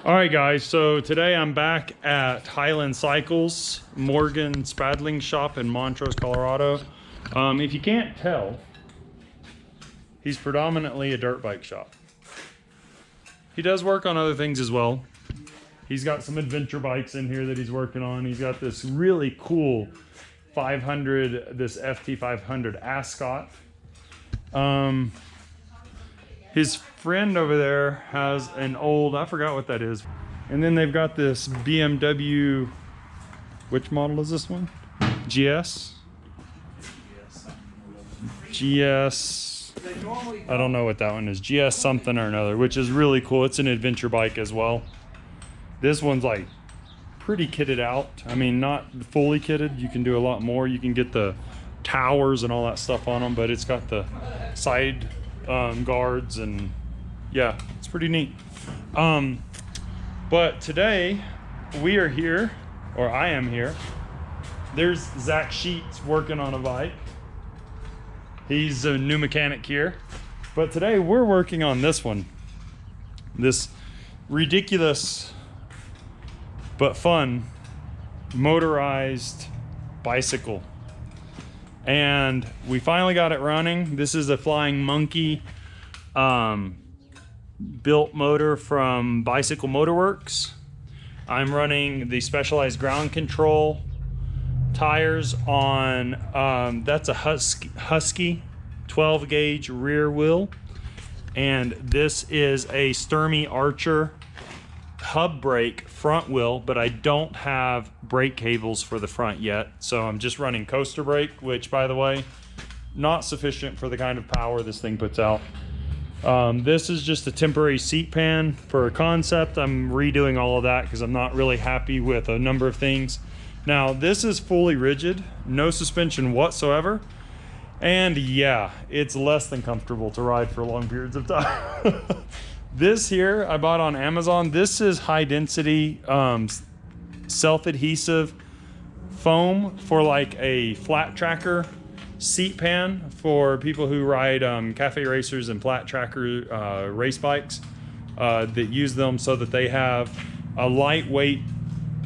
All right, guys, so today I'm back at Highland Cycles, Morgan's paddling shop in Montrose, Colorado. If you can't tell, he's predominantly a dirt bike shop. He does work on other things as well. He's got some adventure bikes in here that he's working on. He's got this really cool 500, this FT500 Ascot. His friend over there has an old, I forgot what that is. And then they've got this BMW, which model is this one? GS? GS, I don't know what that one is. GS something or another, which is really cool. It's an adventure bike as well. This one's like pretty kitted out. I mean, not fully kitted. You can do a lot more. You can get the towers and all that stuff on them, but it's got the side guards, and yeah, it's pretty neat. But today we are here, or I am here. There's Zach Sheets working on a bike. He's a new mechanic here, but today we're working on this one, this ridiculous but fun motorized bicycle. And we finally got it running. This is a Flying Monkey built motor from Bicycle Motorworks. I'm running the specialized ground control tires on, that's a Husky 12 gauge rear wheel. And this is a Sturmey Archer hub brake front wheel, but I don't have brake cables for the front yet, so I'm just running coaster brake, which, by the way, not sufficient for the kind of power this thing puts out. This is just a temporary seat pan for a concept. I'm redoing all of that because I'm not really happy with a number of things. Now, this is fully rigid, no suspension whatsoever, and yeah, it's less than comfortable to ride for long periods of time. This here I bought on Amazon. This is high density self-adhesive foam for like a flat tracker seat pan for people who ride cafe racers and flat tracker race bikes that use them, so that they have a lightweight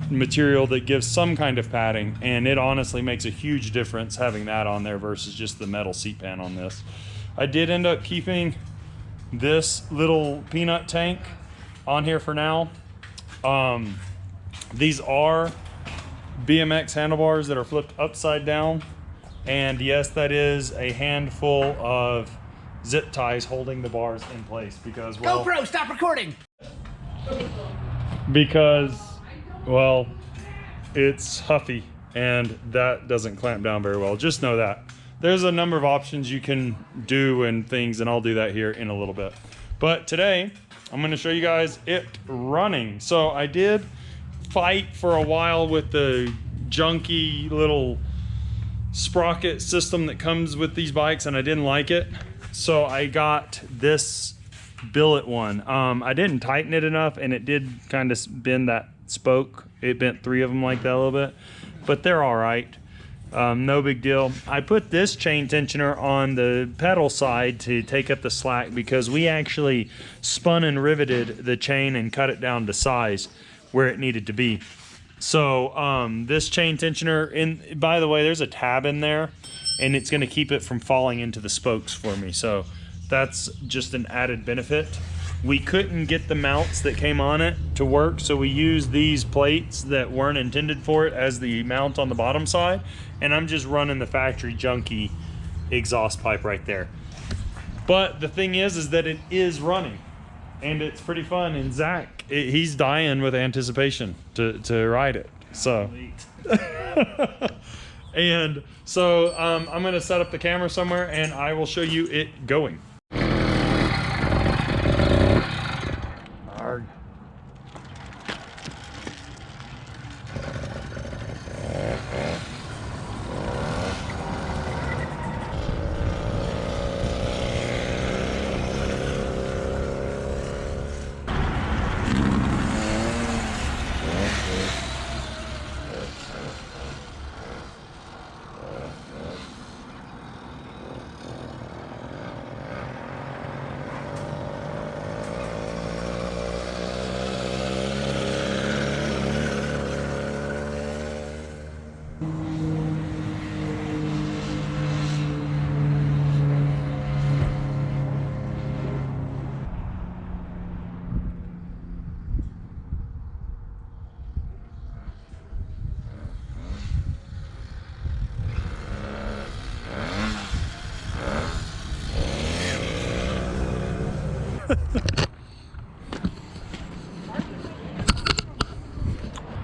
material that gives some kind of padding. And it honestly makes a huge difference having that on there versus just the metal seat pan on this. I did end up keeping this little peanut tank on here for now. These are BMX handlebars that are flipped upside down, and yes, that is a handful of zip ties holding the bars in place because, well, GoPro, stop recording. Because, well, it's Huffy and that doesn't clamp down very well. Just know that. There's a number of options you can do and things, and I'll do that here in a little bit. But today, I'm gonna show you guys it running. So I did fight for a while with the junky little sprocket system that comes with these bikes, and I didn't like it. So I got this billet one. I didn't tighten it enough, and it did kind of bend that spoke. It bent 3 of them like that a little bit, but they're all right. No big deal. I put this chain tensioner on the pedal side to take up the slack because we actually spun and riveted the chain and cut it down to size where it needed to be. So this chain tensioner, and by the way, there's a tab in there, and it's going to keep it from falling into the spokes for me. So that's just an added benefit. We couldn't get the mounts that came on it to work, so we used these plates that weren't intended for it as the mount on the bottom side, and I'm just running the factory junky exhaust pipe right there. But the thing is that it is running, and it's pretty fun, and Zach, he's dying with anticipation to ride it. So and so I'm gonna set up the camera somewhere and I will show you it going.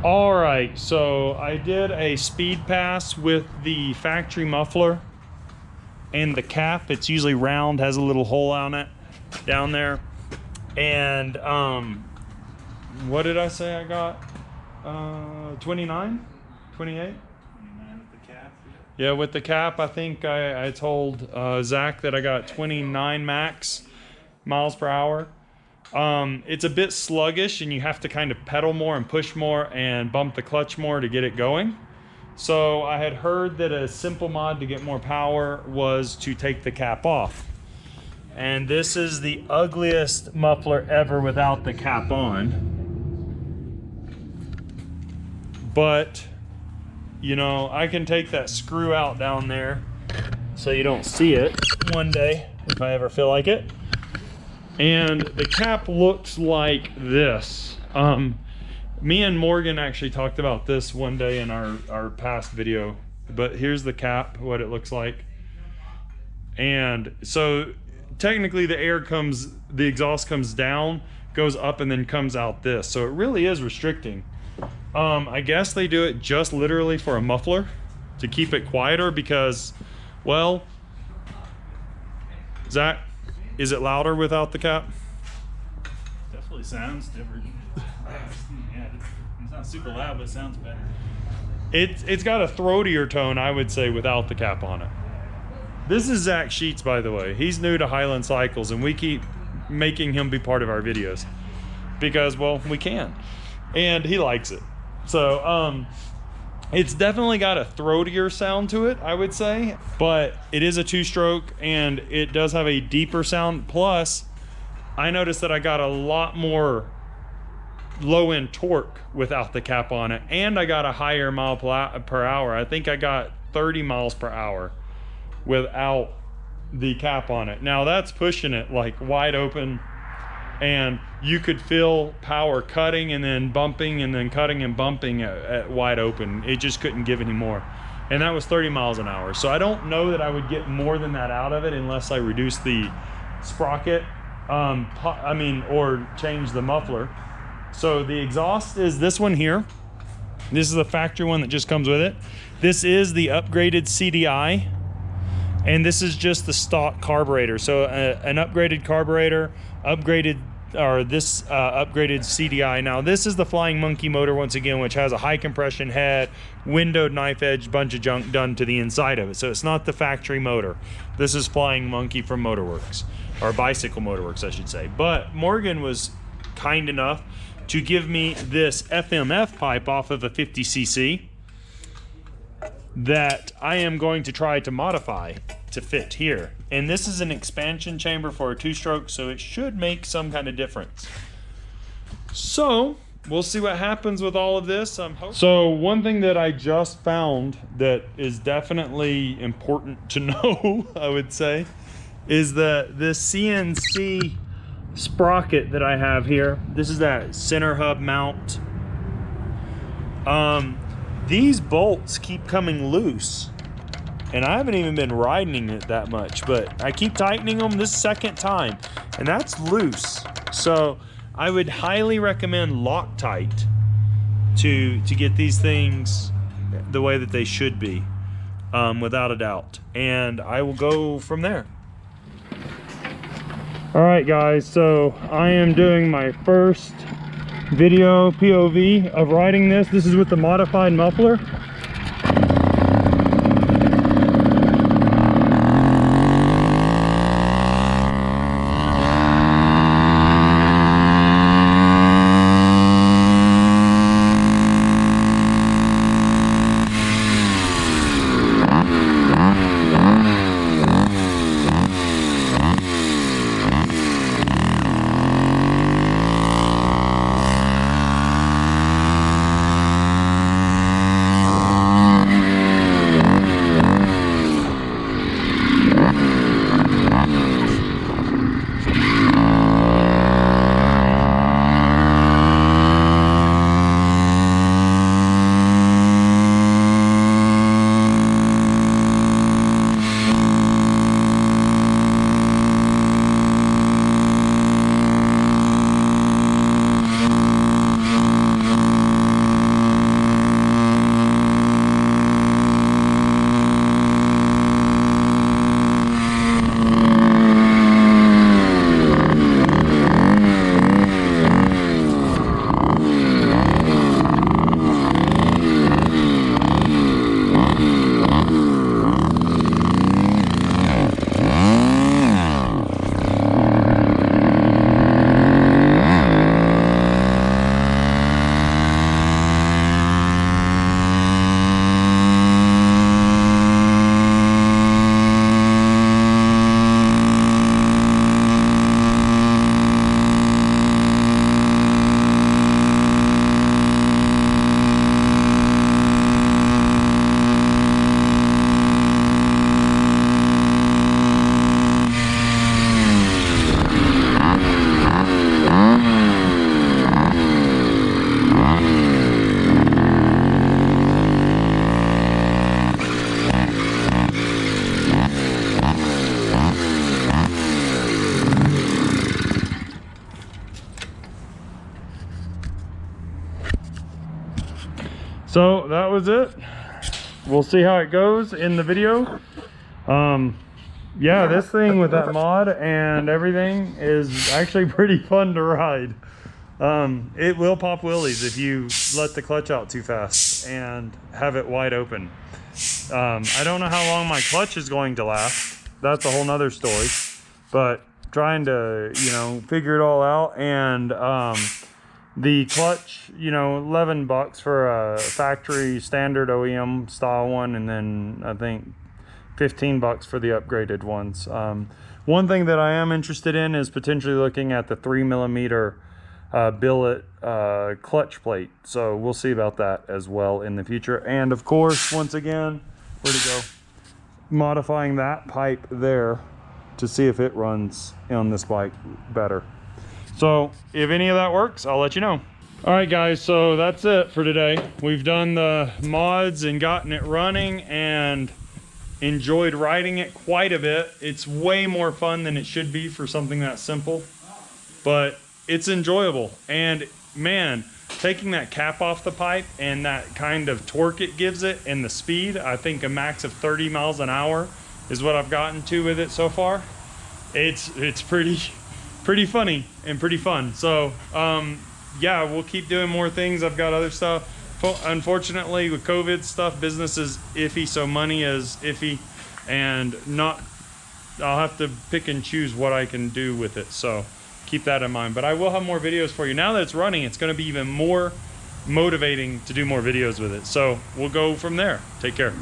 All right, so I did a speed pass with the factory muffler and the cap. It's usually round, has a little hole on it down there. And what did I say I got? 29? 28? Yeah, with the cap, I think I told Zach that I got 29 max miles per hour. It's a bit sluggish and you have to kind of pedal more and push more and bump the clutch more to get it going. So I had heard that a simple mod to get more power was to take the cap off. And this is the ugliest muffler ever without the cap on. But, you know, I can take that screw out down there so you don't see it one day if I ever feel like it. And the cap looks like this. Me and Morgan actually talked about this one day in our past video, but here's the cap, what it looks like. And so technically the exhaust comes down, goes up, and then comes out this. So it really is restricting. I guess they do it just literally for a muffler to keep it quieter because, well, Zach, is it louder without the cap? Definitely sounds different. Yeah, it's not super loud, but it sounds better. It's got a throatier tone, I would say, without the cap on it. This is Zach Sheets, by the way. He's new to Highland Cycles, and we keep making him be part of our videos because, well, we can, and he likes it. So, it's definitely got a throatier sound to it, I would say, but it is a two-stroke and it does have a deeper sound. Plus, I noticed that I got a lot more low-end torque without the cap on it, and I got a higher mile per hour. I think I got 30 miles per hour without the cap on it. Now that's pushing it like wide open, and you could feel power cutting and then bumping and then cutting and bumping at wide open. It just couldn't give any more. And that was 30 miles an hour. So I don't know that I would get more than that out of it unless I reduce the sprocket, or change the muffler. So the exhaust is this one here. This is the factory one that just comes with it. This is the upgraded CDI. And this is just the stock carburetor. So an upgraded carburetor, upgraded CDI. Now this is the Flying Monkey motor once again, which has a high compression head, windowed knife edge, bunch of junk done to the inside of it. So it's not the factory motor. This is Flying Monkey from Motorworks, or Bicycle Motorworks, I should say. But Morgan was kind enough to give me this FMF pipe off of a 50cc that I am going to try to modify to fit here. And this is an expansion chamber for a two-stroke, so it should make some kind of difference. So we'll see what happens with all of this. So one thing that I just found that is definitely important to know, I would say, is that this CNC sprocket that I have here, this is that center hub mount. These bolts keep coming loose, and I haven't even been riding it that much, but I keep tightening them this second time, and that's loose. So I would highly recommend Loctite to get these things the way that they should be, without a doubt. And I will go from there. All right, guys, so I am doing my first video POV of riding this. This is with the modified muffler. So that was it. We'll see how it goes in the video. Yeah, this thing with that mod and everything is actually pretty fun to ride. It will pop wheelies if you let the clutch out too fast and have it wide open. I don't know how long my clutch is going to last. That's a whole nother story, but trying to, you know, figure it all out. And the clutch, you know, $11 for a factory standard OEM style one, and then I think $15 for the upgraded ones. One thing that I am interested in is potentially looking at the 3mm billet clutch plate, so we'll see about that as well in the future. And of course, once again, where'd it go, modifying that pipe there to see if it runs on this bike better. So if any of that works, I'll let you know. All right guys, so that's it for today. We've done the mods and gotten it running and enjoyed riding it quite a bit. It's way more fun than it should be for something that simple, but it's enjoyable. And man, taking that cap off the pipe and that kind of torque it gives it and the speed, I think a max of 30 miles an hour is what I've gotten to with it so far. It's pretty funny and pretty fun. So yeah, we'll keep doing more things. I've got other stuff. Unfortunately, with COVID stuff, business is iffy, so money is iffy, and I'll have to pick and choose what I can do with it. So keep that in mind. But I will have more videos for you. Now that it's running, it's going to be even more motivating to do more videos with it. So we'll go from there. Take care.